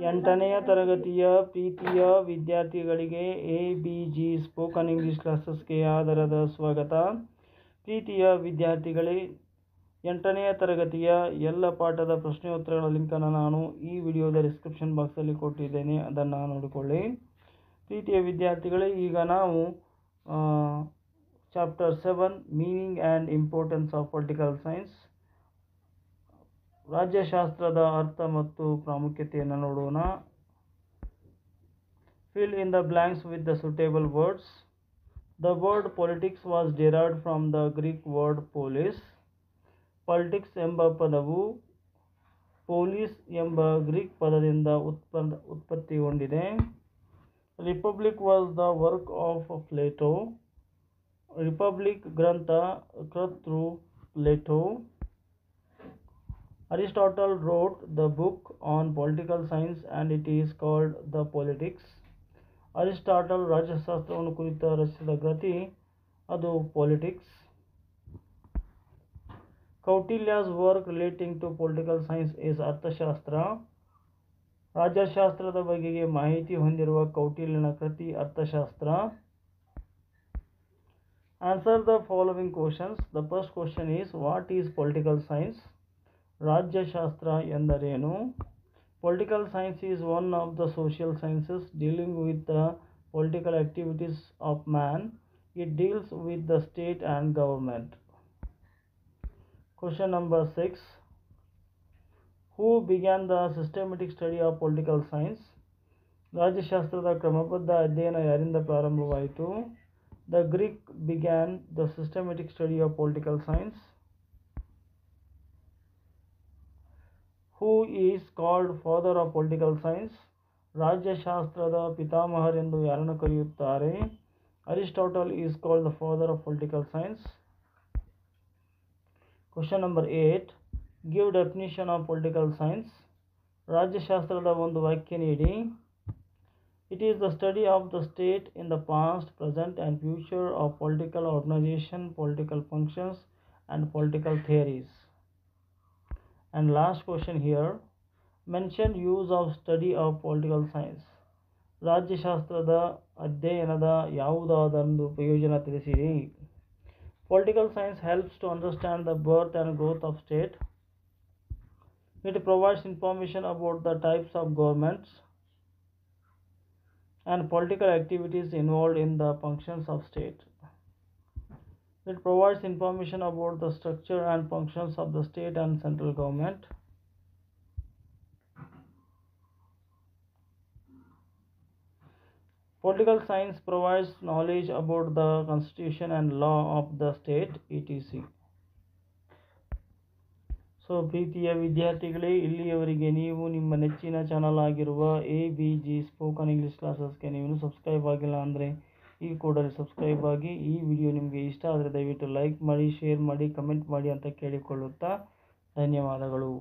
ಎಂಟನೆಯ ತರಗತಿಯ ಪ್ರೀತಿಯ ವಿದ್ಯಾರ್ಥಿಗಳಿಗೆ ABG ಸ್ಪೋಕನ್ ಇಂಗ್ಲಿಷ್ ಕ್ಲಾಸಸ್ಗೆ ಆದರದ ಸ್ವಾಗತ. ಪ್ರೀತಿಯ ವಿದ್ಯಾರ್ಥಿಗಳೇ, ಎಂಟನೆಯ ತರಗತಿಯ ಎಲ್ಲ ಪಾಠದ ಪ್ರಶ್ನೆ ಉತ್ತರಗಳ ಲಿಂಕನ್ನು ನಾನು ಈ ವಿಡಿಯೋದ ಡಿಸ್ಕ್ರಿಪ್ಷನ್ ಬಾಕ್ಸಲ್ಲಿ ಕೊಟ್ಟಿದ್ದೇನೆ, ಅದನ್ನು ನೋಡಿಕೊಳ್ಳಿ. ಪ್ರೀತಿಯ ವಿದ್ಯಾರ್ಥಿಗಳೇ, ಈಗ ನಾವು chapter 7 meaning and importance of political science, ರಾಜ್ಯಶಾಸ್ತ್ರದ ಅರ್ಥ ಮತ್ತು ಪ್ರಾಮುಖ್ಯತೆಯನ್ನು ನೋಡೋಣ. Fill in the blanks with the suitable words. The word politics was derived from the Greek word polis. Politics ಎಂಬ ಪದವು ಪೋಲಿಸ್ ಎಂಬ ಗ್ರೀಕ್ ಪದದಿಂದ ಉತ್ಪತ್ತಿಗೊಂಡಿದೆ. Republic was the work of Plato. Republic ಗ್ರಂಥ ಕರ್ತೃ Plato. Aristotle wrote the book on political science and it is called the Politics. Aristotle ರಾಜ್ಯಶಾಸ್ತ್ರವನ್ನು ಕುರಿತು ರಚಿಸಿದ ಕೃತಿ ಅದು politics. Kautilya's work relating to political science is Arthashastra. ರಾಜ್ಯಶಾಸ್ತ್ರದ ಬಗೆಗೆ ಮಾಹಿತಿ ಹೊಂದಿರುವ ಕೌಟಿಲ್ಯನ ಕೃತಿ ಅರ್ಥಶಾಸ್ತ್ರ. Answer the following questions. The first question is, what is political science? ರಾಜ್ಯಶಾಸ್ತ್ರ ಎಂದರೇನು? Political science is one of the social sciences dealing with the political activities of man. It deals with the state and government. Question number 6. Who began the systematic study of political science? ರಾಜ್ಯಶಾಸ್ತ್ರದ ಕ್ರಮಬದ್ಧ ಅಧ್ಯಯನ ಯಾರಿಂದ ಪ್ರಾರಂಭವಾಯಿತು? The Greek began the systematic study of political science. Who is called father of political science? ರಾಜ್ಯಶಾಸ್ತ್ರದ ಪಿತಾಮಹರೆಂದು ಯಾರನ್ನು ಕರೆಯುತ್ತಾರೆ? Aristotle is called the father of political science. Question number 8. Give definition of political science. ರಾಜ್ಯಶಾಸ್ತ್ರದ ಒಂದು ವಾಕ್ಯ ನೀಡಿ. It is the study of the state in the past, present and future of political organization, political functions and political theories. And last question here. Mention use of study of political science. ರಾಜ್ಯಶಾಸ್ತ್ರದ ಅಧ್ಯಯನದ ಯಾವುದಾದೊಂದು ಪ್ರಯೋಜನ ತಿಳಿಸಿರಿ. Political science helps to understand the birth and growth of state. It provides information about the types of governments and political activities involved in the functions of state. It provides information about the structure and functions of the state and central government. Political science provides knowledge about the constitution and law of the state, etc. So ಪ್ರೀತಿಯ ವಿದ್ಯಾರ್ಥಿಗಳೇ, ಇಲ್ಲಿಯವರೆಗೆ ನೀವು ನಿಮ್ಮ ನೆಚ್ಚಿನ channel ಆಗಿರುವ ABG spoken English ಕ್ಲಾಸಸ್ಗೆ ನೀವು subscribe ಆಗಿಲ್ಲ ಅಂದರೆ ಈ ಕೂಡಲೇ ಸಬ್ಸ್ಕ್ರೈಬ್ ಆಗಿ. ಈ ವಿಡಿಯೋ ನಿಮಗೆ ಇಷ್ಟ ಆದರೆ ದಯವಿಟ್ಟು ಲೈಕ್ ಮಾಡಿ, ಶೇರ್ ಮಾಡಿ, ಕಮೆಂಟ್ ಮಾಡಿ ಅಂತ ಕೇಳಿಕೊಳ್ಳುತ್ತಾ ಧನ್ಯವಾದಗಳು.